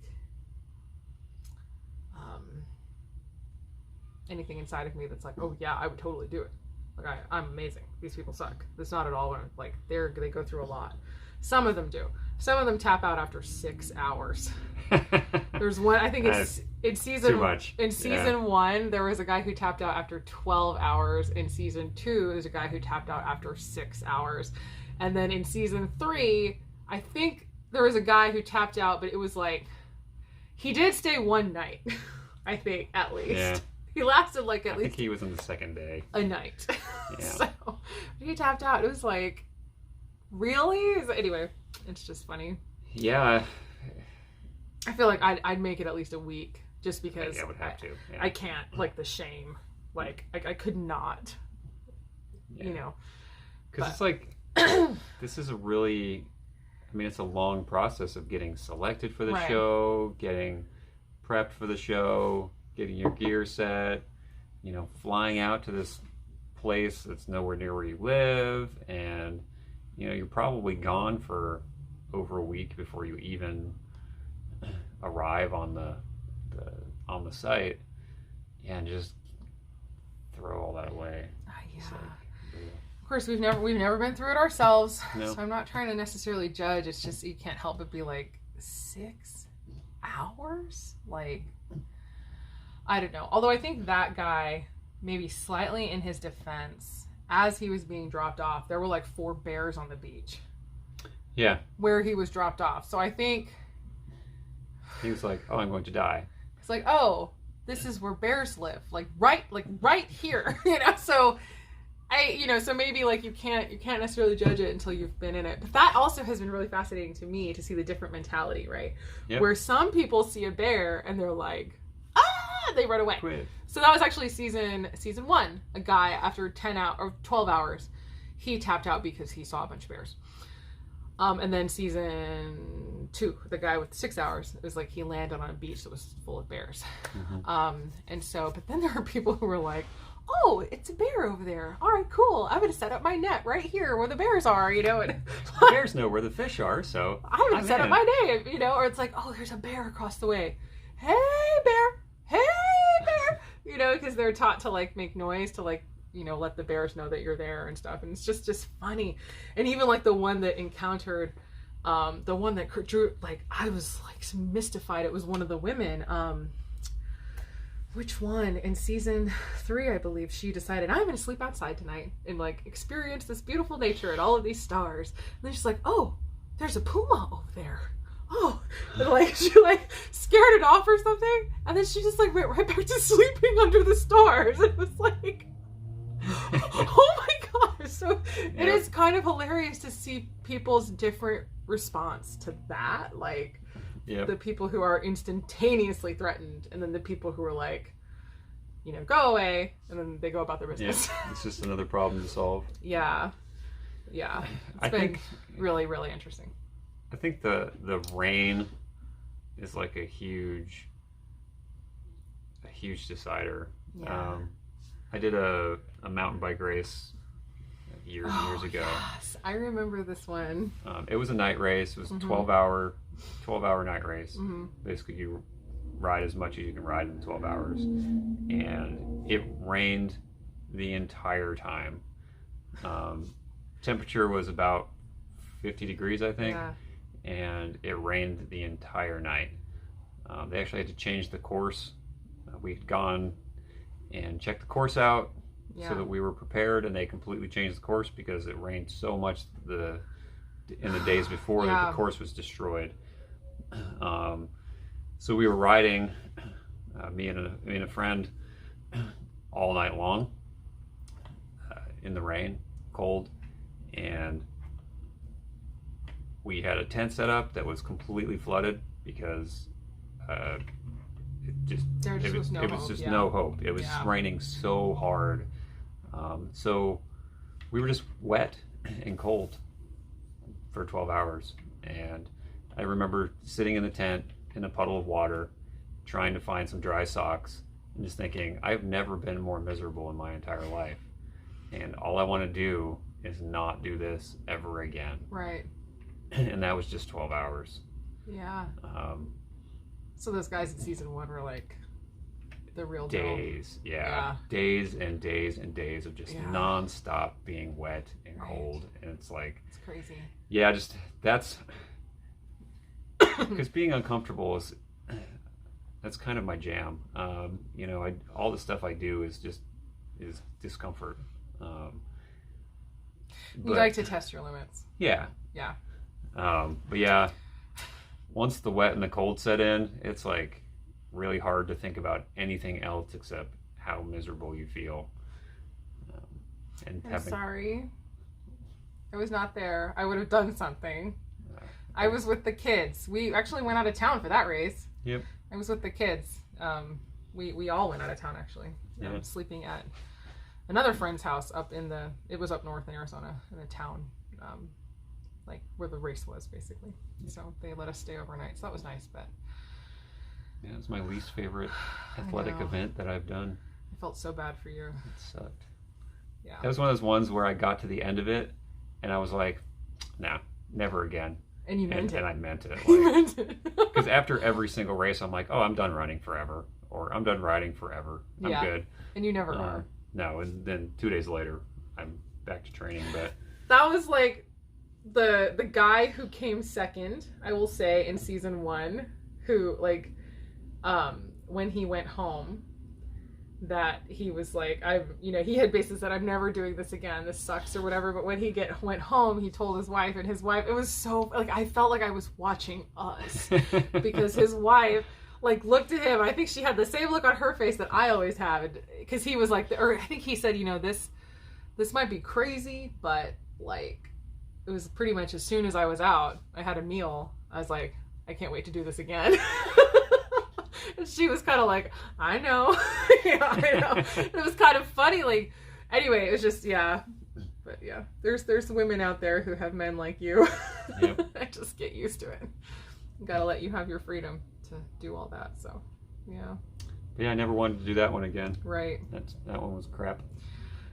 S1: anything inside of me that's like, oh yeah, I would totally do it. Like I'm amazing. These people suck. That's not at all like they go through a lot. Some of them do. Some of them tap out after 6 hours. There's one, I think it's in season,
S2: too much.
S1: In season 1, there was a guy who tapped out after 12 hours. In season 2, there's a guy who tapped out after 6 hours. And then in season 3, I think there was a guy who tapped out, but it was like, he did stay one night, I think, at least. Yeah. He lasted like at least. I think
S2: he was on the second day.
S1: A night. Yeah. So he tapped out. It was like, really? Anyway, it's just funny.
S2: Yeah.
S1: I feel like I'd make it at least a week just because
S2: I would have to. Yeah.
S1: I can't, like the shame. Like I could not, you know.
S2: Because it's like, this is a really, I mean, it's a long process of getting selected for the show, getting prepped for the show, getting your gear set, you know, flying out to this place that's nowhere near where you live, and, you know, you're probably gone for over a week before you even arrive on the site, and just throw all that away.
S1: Yeah. Of course, we've never been through it ourselves, so I'm not trying to necessarily judge. It's just you can't help but be like, 6 hours? Like, I don't know. Although I think that guy, maybe slightly in his defense, as he was being dropped off, there were like 4 bears on the beach.
S2: Yeah. Where
S1: he was dropped off. So I think
S2: he was like, "Oh, I'm going to die."
S1: It's like, "Oh, this is where bears live, like right here," you know. So so maybe like you can't necessarily judge it until you've been in it. But that also has been really fascinating to me to see the different mentality, right? Yep. Where some people see a bear and they're like, "Ah!" They run away.
S2: Quit.
S1: So that was actually season 1. A guy after 12 hours, he tapped out because he saw a bunch of bears. And then season 2, the guy with 6 hours, it was like he landed on a beach that was full of bears. Mm-hmm. And so, but then there are people who were like, "Oh, it's a bear over there. All right, cool. I'm going to set up my net right here where the bears are, you know." And
S2: the bears know where the fish are, so
S1: I'm going to set up my net, you know. Or it's like, "Oh, there's a bear across the way. Hey, bear. Hey, bear." You know, because they're taught to like make noise to like, you know, let the bears know that you're there and stuff. And it's just funny. And even like the one that encountered, the one that drew, like, I was like mystified. It was one of the women. Which one? In season 3, I believe, she decided, "I'm going to sleep outside tonight and like experience this beautiful nature and all of these stars." And then she's like, "Oh, there's a puma over there. Oh," and like she like scared it off or something. And then she just like went right back to sleeping under the stars. It was like, oh my gosh. So it is kind of hilarious to see people's different response to that. Like the people who are instantaneously threatened, and then the people who are like, you know, go away, and then they go about their business.
S2: Yeah, it's just another problem to solve.
S1: Yeah. It's been really, really interesting.
S2: I think the rain is like a huge decider. Yeah. I did a mountain bike race years ago.
S1: Yes, I remember this one.
S2: It was a night race. It was a 12-hour night race. Mm-hmm. Basically, you ride as much as you can ride in 12 hours. And it rained the entire time. Temperature was about 50 degrees, I think. Yeah. And it rained the entire night. They actually had to change the course. We'd gone and checked the course out so that we were prepared, and they completely changed the course because it rained so much in the days before that the course was destroyed. So we were riding, me and a friend all night long in the rain, cold, and we had a tent set up that was completely flooded because it was just no hope. It was raining so hard, so we were just wet and cold for 12 hours. And I remember sitting in the tent in a puddle of water, trying to find some dry socks, and just thinking, I've never been more miserable in my entire life, and all I want to do is not do this ever again.
S1: Right.
S2: And that was just 12 hours.
S1: Yeah. So those guys in season 1 were like the real
S2: days. Yeah. Days and days and days of just nonstop being wet and cold. And it's like,
S1: it's crazy.
S2: Yeah, just that's because being uncomfortable that's kind of my jam. You know, all the stuff I do is discomfort.
S1: You like to test your limits.
S2: Yeah.
S1: Yeah.
S2: But yeah, once the wet and the cold set in, it's like really hard to think about anything else except how miserable you feel.
S1: I'm sorry. I was not there. I would have done something. I was with the kids. We actually went out of town for that race.
S2: Yep.
S1: I was with the kids. We all went out of town actually. Sleeping at another friend's house it was up north in Arizona in a town, like where the race was basically. So they let us stay overnight. So that was nice, but
S2: yeah, it's my least favorite athletic event that I've done.
S1: I felt so bad for you.
S2: It sucked.
S1: Yeah.
S2: That was one of those ones where I got to the end of it and I was like, nah, never again.
S1: And you meant it.
S2: And I meant it. Like,
S1: you meant it.
S2: Because after every single race, I'm like, oh, I'm done running forever. Or I'm done riding forever. I'm good.
S1: And you never are.
S2: No, and then 2 days later, I'm back to training. But
S1: that was like the guy who came second, I will say, in season 1, who like when he went home, that he was like, he had basically said, I'm never doing this again, this sucks or whatever. But when he went home, he told his wife, and his wife, it was so like, I felt like I was watching Us because his wife like looked at him. I think she had the same look on her face that I always have, because he was like, or I think he said, this might be crazy, but like it was pretty much as soon as I was out, I had a meal, I was like, I can't wait to do this again. And she was kind of like, I know. I know. It was kind of funny. Like, anyway, it was just, But yeah, there's women out there who have men like you. Yep. I just get used to it. Gotta let you have your freedom to do all that. So, yeah.
S2: But yeah, I never wanted to do that one again.
S1: Right.
S2: That one was crap.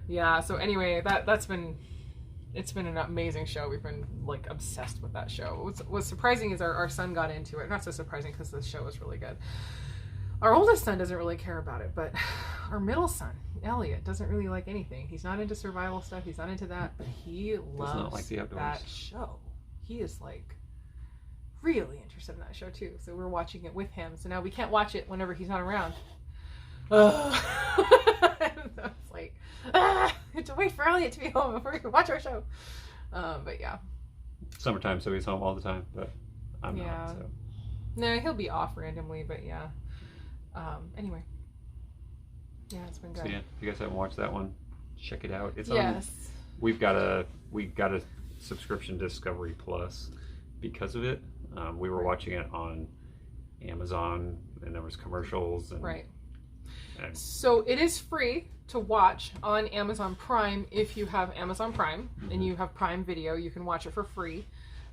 S1: Yeah. So anyway, it's been an amazing show. We've been like obsessed with that show. What's surprising is our son got into it. Not so surprising because the show was really good. Our oldest son doesn't really care about it, but our middle son, Elliot, doesn't really like anything. He's not into survival stuff. He's not into that, but he loves that show. He is like really interested in that show too. So we're watching it with him. So now we can't watch it whenever he's not around. So it's like, I have to wait for Elliot to be home before we can watch our show. But yeah.
S2: Summertime, so he's home all the time, but I'm not. So.
S1: No, he'll be off randomly, but yeah. Anyway. Yeah, it's been good.
S2: So yeah, if you guys haven't watched that one, check it out. It's
S1: on.
S2: We got a subscription Discovery Plus because of it. We were watching it on Amazon, and there was commercials. And,
S1: right. So it is free to watch on Amazon Prime if you have Amazon Prime and you have Prime Video. You can watch it for free.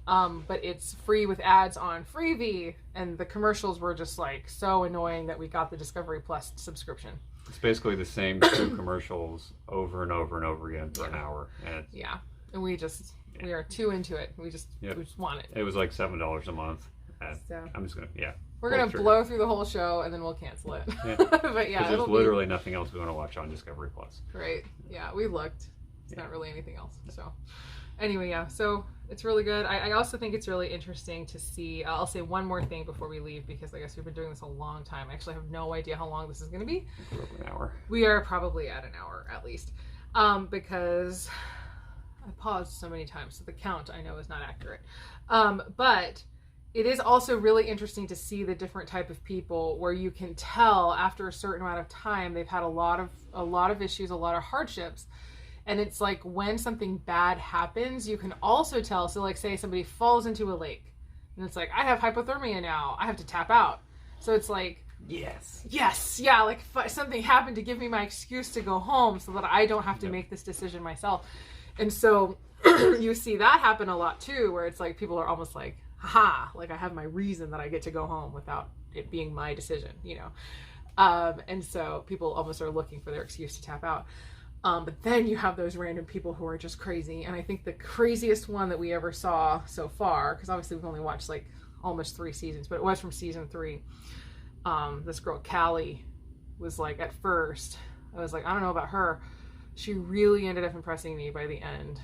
S1: But it's free with ads on Freevee, and the commercials were just like so annoying that we got the Discovery Plus subscription.
S2: It's basically the same 2 commercials over and over and over again for an hour. And
S1: and we are too into it. We just want it.
S2: It was like $7 a month. I'm just gonna
S1: we're gonna blow through the whole show and then we'll cancel it.
S2: Yeah.
S1: But yeah,
S2: there's literally nothing else we want to watch on Discovery Plus.
S1: Right. Yeah, we looked. It's not really anything else. So anyway, so it's really good. I also think it's really interesting to see. I'll say one more thing before we leave, because I guess we've been doing this a long time. I actually have no idea how long this is going to be.
S2: Probably an hour.
S1: We are probably at an hour at least, because I paused so many times, so the count I know is not accurate. But it is also really interesting to see the different type of people where you can tell after a certain amount of time they've had a lot of issues, a lot of hardships. And it's like when something bad happens, you can also tell. So like say somebody falls into a lake and it's like, I have hypothermia now, I have to tap out. So it's like, yes, yeah, like if something happened to give me my excuse to go home so that I don't have to make this decision myself. And so you see that happen a lot too, where it's like people are almost like, haha, like I have my reason that I get to go home without it being my decision, you know. And so people almost are looking for their excuse to tap out. But then you have those random people who are just crazy. And I think the craziest one that we ever saw so far, because obviously we've only watched like almost 3 seasons, but it was from season 3. This girl, Callie, was like, at first, I was like, I don't know about her. She really ended up impressing me by the end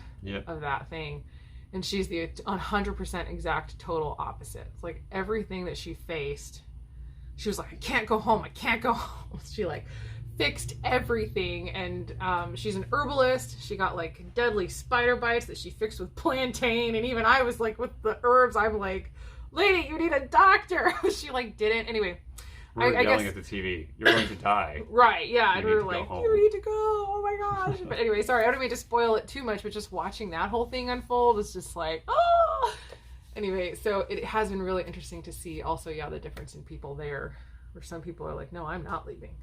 S1: of that thing. And she's the 100% exact total opposite. It's like everything that she faced, she was like, I can't go home. She like fixed everything. And she's an herbalist. She got like deadly spider bites that she fixed with plantain. And even I was like, with the herbs, I'm like, lady, you need a doctor. She like didn't. Anyway.
S2: We were yelling at the TV, you're going to die.
S1: Right, yeah. And we were like, you need to go. Oh my gosh. But anyway, sorry, I don't mean to spoil it too much, but just watching that whole thing unfold is just like, oh. Anyway, so it has been really interesting to see also, the difference in people there, where some people are like, no, I'm not leaving,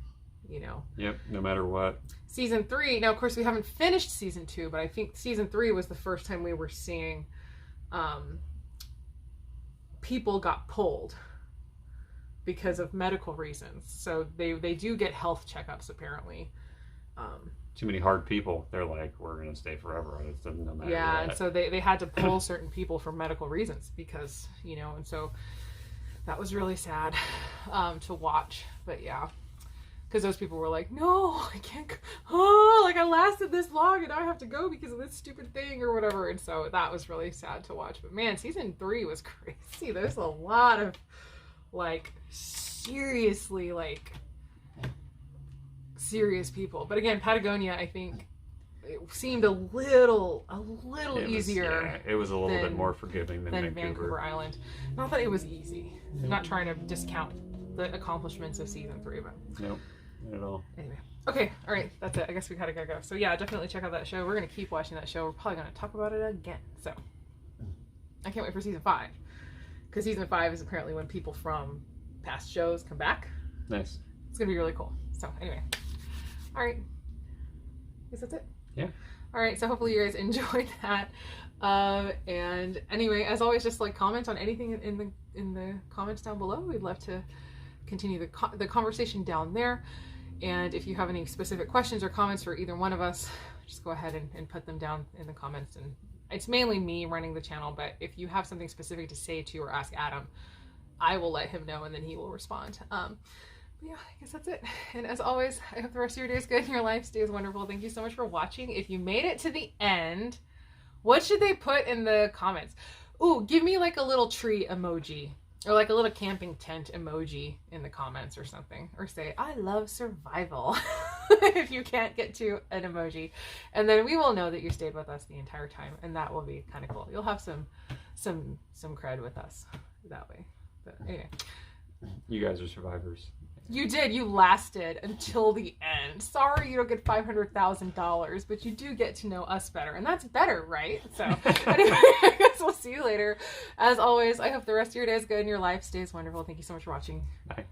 S1: you know.
S2: Yep, no matter what.
S1: Season 3, now of course we haven't finished season 2, but I think season 3 was the first time we were seeing people got pulled because of medical reasons. So they do get health checkups apparently.
S2: Too many hard people. They're like, we're going to stay forever. It doesn't no matter
S1: what.
S2: And
S1: so they had to pull certain people for medical reasons because, you know, and so that was really sad to watch. But yeah, because those people were like, no, I can't go. Oh, like I lasted this long and now I have to go because of this stupid thing or whatever. And so that was really sad to watch. But man, season 3 was crazy. There's a lot of like seriously like serious people. But again, Patagonia, I think it seemed a little easier.
S2: It was a little bit more forgiving than
S1: Vancouver Island. Not that it was easy. I'm not trying to discount the accomplishments of season 3, but
S2: nope, not at all.
S1: Anyway, okay, all right, that's it. I guess we gotta go. So yeah, definitely check out that show. We're gonna keep watching that show. We're probably gonna talk about it again. So I can't wait for season 5. Because season 5 is apparently when people from past shows come back.
S2: Nice.
S1: It's going to be really cool. So anyway. All right. I guess that's it.
S2: Yeah.
S1: All right. So hopefully you guys enjoyed that. And anyway, as always, just like comment on anything in the comments down below. We'd love to continue the conversation down there. And if you have any specific questions or comments for either one of us, just go ahead and put them down in the comments. And it's mainly me running the channel, but if you have something specific to say to or ask Adam, I will let him know and then he will respond. But yeah, I guess that's it. And as always, I hope the rest of your day is good and your life stays wonderful. Thank you so much for watching. If you made it to the end, what should they put in the comments? Ooh, give me like a little tree emoji or like a little camping tent emoji in the comments or something. Or say, I love survival. If you can't get to an emoji. And then we will know that you stayed with us the entire time. And that will be kind of cool. You'll have some cred with us that way. But anyway.
S2: You guys are survivors.
S1: You did. You lasted until the end. Sorry you don't get $500,000, but you do get to know us better. And that's better, right? So anyway, I guess we'll see you later. As always, I hope the rest of your day is good and your life stays wonderful. Thank you so much for watching.
S2: Bye.